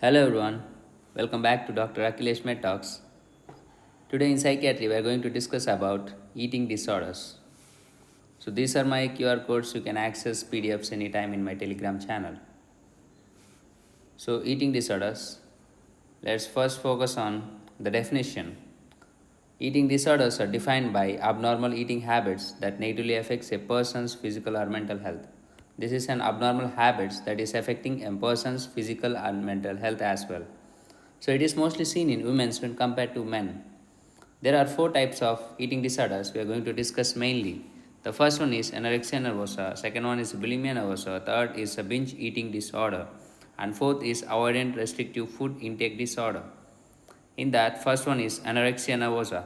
Hello everyone, welcome back to Dr. Akhilesh-MedTalks. Today in psychiatry we are going to discuss about eating disorders. So these are my QR codes, you can access PDFs anytime in my Telegram channel. So eating disorders, let's first focus on the definition. Eating disorders are defined by abnormal eating habits that negatively affects a person's physical or mental health. This is an abnormal habit that is affecting a person's physical and mental health as well. So it is mostly seen in women when compared to men. There are four types of eating disorders we are going to discuss mainly. The first one is anorexia nervosa, second one is bulimia nervosa, third is a binge eating disorder, and fourth is avoidant restrictive food intake disorder. In that, first one is anorexia nervosa.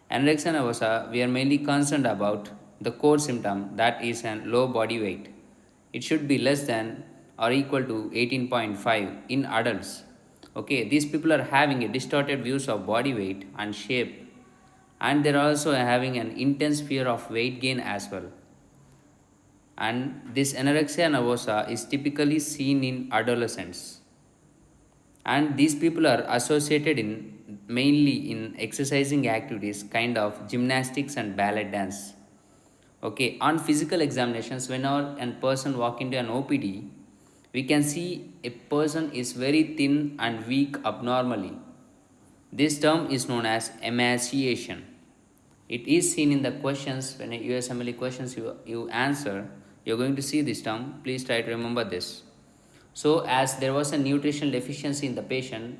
Anorexia nervosa, we are mainly concerned about the core symptom, that is a low body weight. It should be less than or equal to 18.5 in adults. Okay, these people are having a distorted views of body weight and shape, and they're also having an intense fear of weight gain as well. And this anorexia nervosa is typically seen in adolescents, and these people are associated in mainly in exercising activities kind of gymnastics and ballet dance. Okay, on physical examinations, whenever a person walk into an OPD, we can see a person is very thin and weak abnormally. This term is known as emaciation. It is seen in the questions when a USMLE questions you answer. You're going to see this term. Please try to remember this. So, as there was a nutritional deficiency in the patient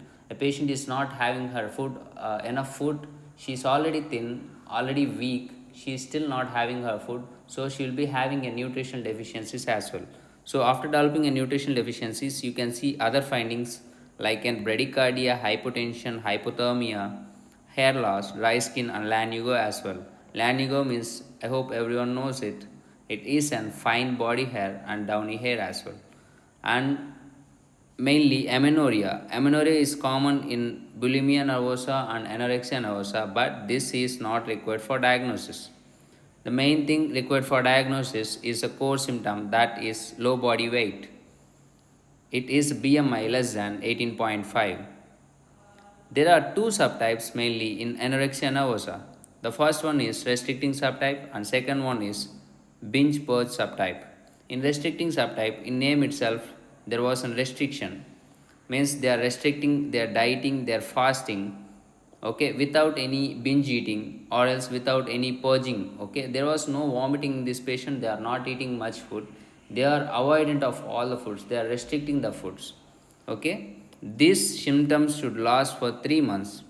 is not having her food, enough food. She is already thin, already weak. She is still not having her food, so she will be having a nutritional deficiencies as well. So, after developing a nutritional deficiencies, you can see other findings like an bradycardia, hypotension, hypothermia, hair loss, dry skin, and lanugo as well. Lanugo means, I hope everyone knows it. It is an fine body hair and downy hair as well. And mainly amenorrhea. Amenorrhea is common in bulimia nervosa and anorexia nervosa, but this is not required for diagnosis. The main thing required for diagnosis is a core symptom, that is low body weight. It is BMI less than 18.5. There are two subtypes mainly in anorexia nervosa. The first one is restricting subtype and second one is binge purge subtype. In restricting subtype, in name itself, there was a restriction. Means they are restricting, they are dieting, they are fasting. Okay, without any binge eating or else without any purging. Okay, there was no vomiting in this patient. They are not eating much food. They are avoidant of all the foods. They are restricting the foods. Okay, these symptoms should last for 3 months.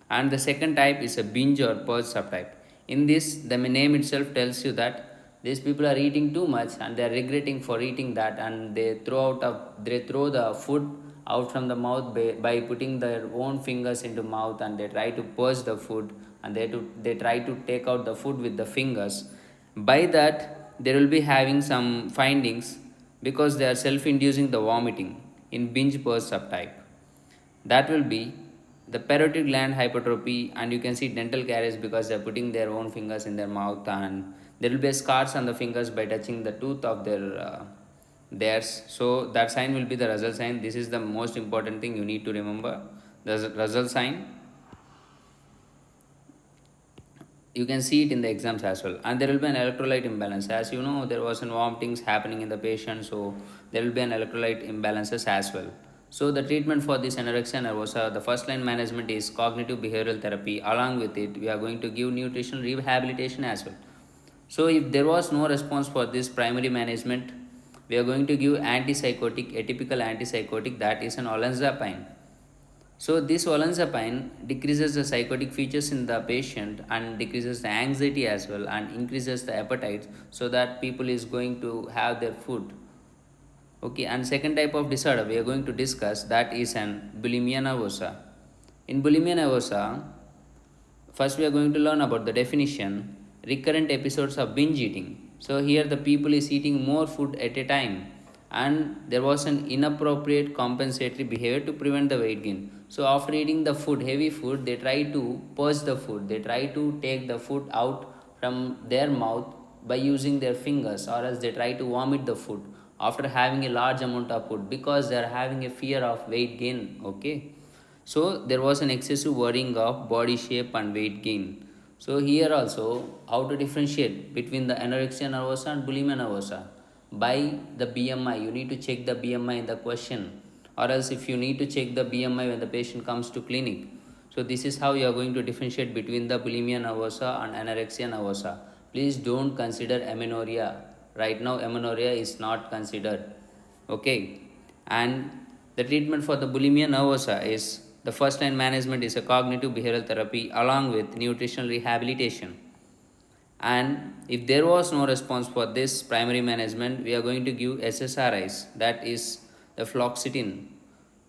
And the second type is a binge or purge subtype. In this, the name itself tells you that these people are eating too much and they are regretting for eating that, and they throw the food out from the mouth by putting their own fingers into mouth, and they try to purge the food, and they try to take out the food with the fingers. By that, they will be having some findings because they are self-inducing the vomiting in binge purge subtype. That will be the parotid gland hypertrophy, and you can see dental caries because they are putting their own fingers in their mouth, and there will be scars on the fingers by touching the tooth of theirs. So that sign will be the Russell sign. This is the most important thing you need to remember. The Russell sign, you can see it in the exams as well. And there will be an electrolyte imbalance. As you know, there was an vomitings happening in the patient, so there will be an electrolyte imbalances as well. So the treatment for this anorexia nervosa, the first line management is cognitive behavioral therapy. Along with it, we are going to give nutritional rehabilitation as well. So if there was no response for this primary management, we are going to give antipsychotic, atypical antipsychotic, that is an olanzapine. So this olanzapine decreases the psychotic features in the patient and decreases the anxiety as well and increases the appetite, so that people is going to have their food. Okay, and second type of disorder we are going to discuss, that is an bulimia nervosa. In bulimia nervosa, first we are going to learn about the definition, recurrent episodes of binge eating. So here the people is eating more food at a time, and there was an inappropriate compensatory behavior to prevent the weight gain. So after eating the food, heavy food, they try to purge the food. They try to take the food out from their mouth by using their fingers, or else they try to vomit the food, after having a large amount of food because they are having a fear of weight gain. Okay, so there was an excessive worrying of body shape and weight gain. So here also, how to differentiate between the anorexia nervosa and bulimia nervosa? By the BMI, you need to check the BMI in the question, or else if you need to check the BMI when the patient comes to clinic. So this is how you are going to differentiate between the bulimia nervosa and anorexia nervosa. Please don't consider amenorrhea. Right now, amenorrhea is not considered. Okay, and the treatment for the bulimia nervosa is the first line management is a cognitive behavioral therapy along with nutritional rehabilitation. And if there was no response for this primary management, we are going to give SSRIs, that is the fluoxetine.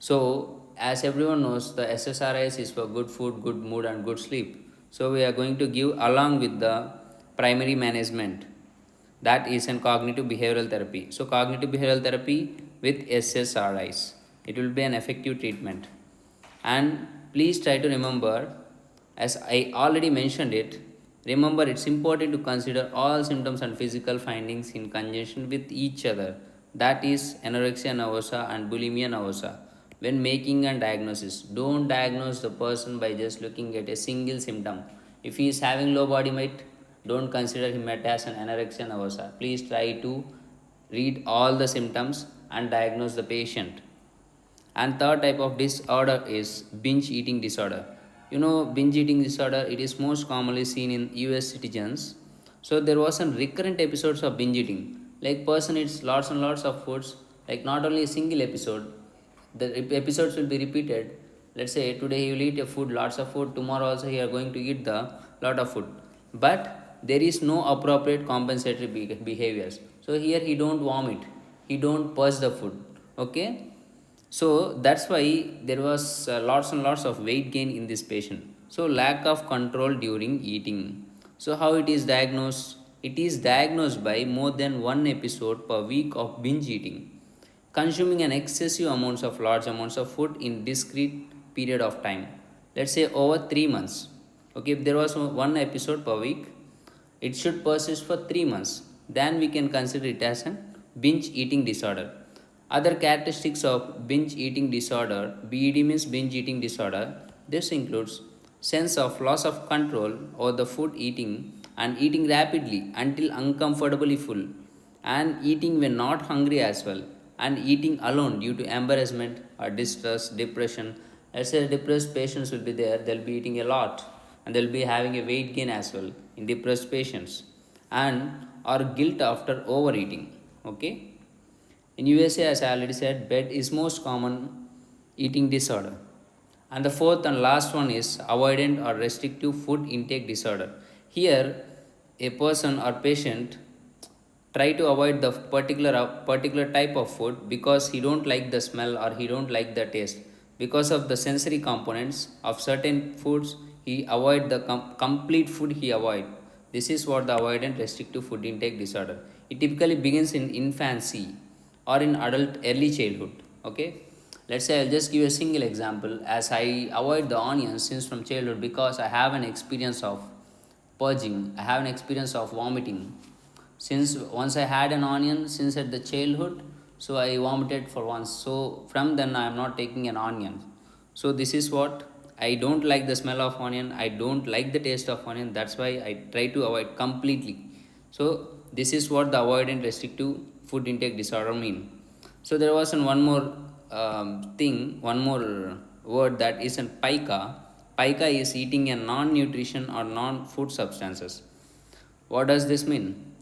So, as everyone knows, the SSRIs is for good food, good mood, and good sleep. So, we are going to give along with the primary management, that is in cognitive behavioral therapy. So, cognitive behavioral therapy with SSRIs, it will be an effective treatment. And please try to remember, as I already mentioned it, remember it's important to consider all symptoms and physical findings in conjunction with each other. That is anorexia nervosa and bulimia nervosa. When making a diagnosis, don't diagnose the person by just looking at a single symptom. If he is having low body weight, don't consider him as an anorexia nervosa. Please try to read all the symptoms and diagnose the patient. And third type of disorder is binge eating disorder. You know, binge eating disorder, it is most commonly seen in US citizens. So there was some recurrent episodes of binge eating, like person eats lots and lots of foods, like not only a single episode, the episodes will be repeated. Let's say today he will eat a food, lots of food, tomorrow also he are going to eat the lot of food, but there is no appropriate compensatory behaviors. So here he don't vomit, he don't purge the food. Okay, so that's why there was lots and lots of weight gain in this patient. So lack of control during eating. So how it is diagnosed? It is diagnosed by more than one episode per week of binge eating, consuming an excessive amounts of large amounts of food in discrete period of time. Let's say over 3 months. Okay, if there was one episode per week, it should persist for 3 months. Then we can consider it as a binge eating disorder. Other characteristics of binge eating disorder, BED means binge eating disorder. This includes sense of loss of control over the food eating and eating rapidly until uncomfortably full, and eating when not hungry as well, and eating alone due to embarrassment or distress, depression. Let's say depressed patients will be there, they'll be eating a lot and they'll be having a weight gain as well in depressed patients, and or guilt after overeating. Okay, in USA, as I already said, bed is most common eating disorder. And the fourth and last one is avoidant or restrictive food intake disorder. Here, a person or patient try to avoid the particular type of food because he don't like the smell or he don't like the taste. Because of the sensory components of certain foods, he avoid the complete food he avoid. This is what the avoidant restrictive food intake disorder. It typically begins in infancy or in adult early childhood. Okay, let's say I'll just give a single example. As I avoid the onions since from childhood because I have an experience of purging, I have an experience of vomiting. Since once I had an onion since at the childhood, so I vomited for once, so from then I am not taking an onion. So this is what, I don't like the smell of onion, I don't like the taste of onion, that's why I try to avoid completely. So this is what the avoidant restrictive food intake disorder mean. So there was one more one more word, that is an pica. Pica is eating a non-nutrition or non-food substances. What does this mean?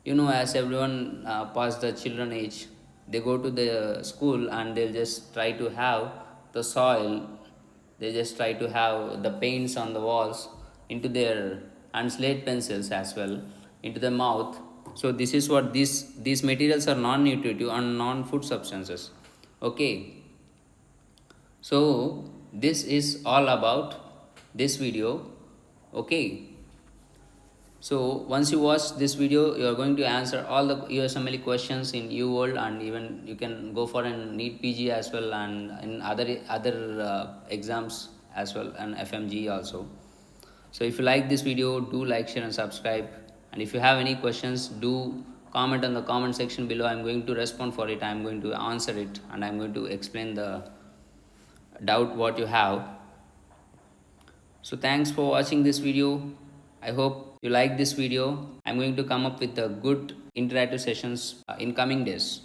You know, as everyone past the children age, they go to the school and they'll just try to have the soil, they just try to have the paints on the walls into their, and slate pencils as well into the mouth. So this is what these materials are non-nutritive and non-food substances. Okay, so this is all about this video. Okay, so once you watch this video, you are going to answer all the USMLE questions in U World, and even you can go for a NEET PG as well, and in other exams as well, and FMG also. So if you like this video, do like, share, and subscribe. And if you have any questions, do comment on the comment section below. I'm going to respond for it, I'm going to answer it, and I'm going to explain the doubt what you have. So thanks for watching this video. I hope you like this video. I'm going to come up with a good interactive sessions in coming days.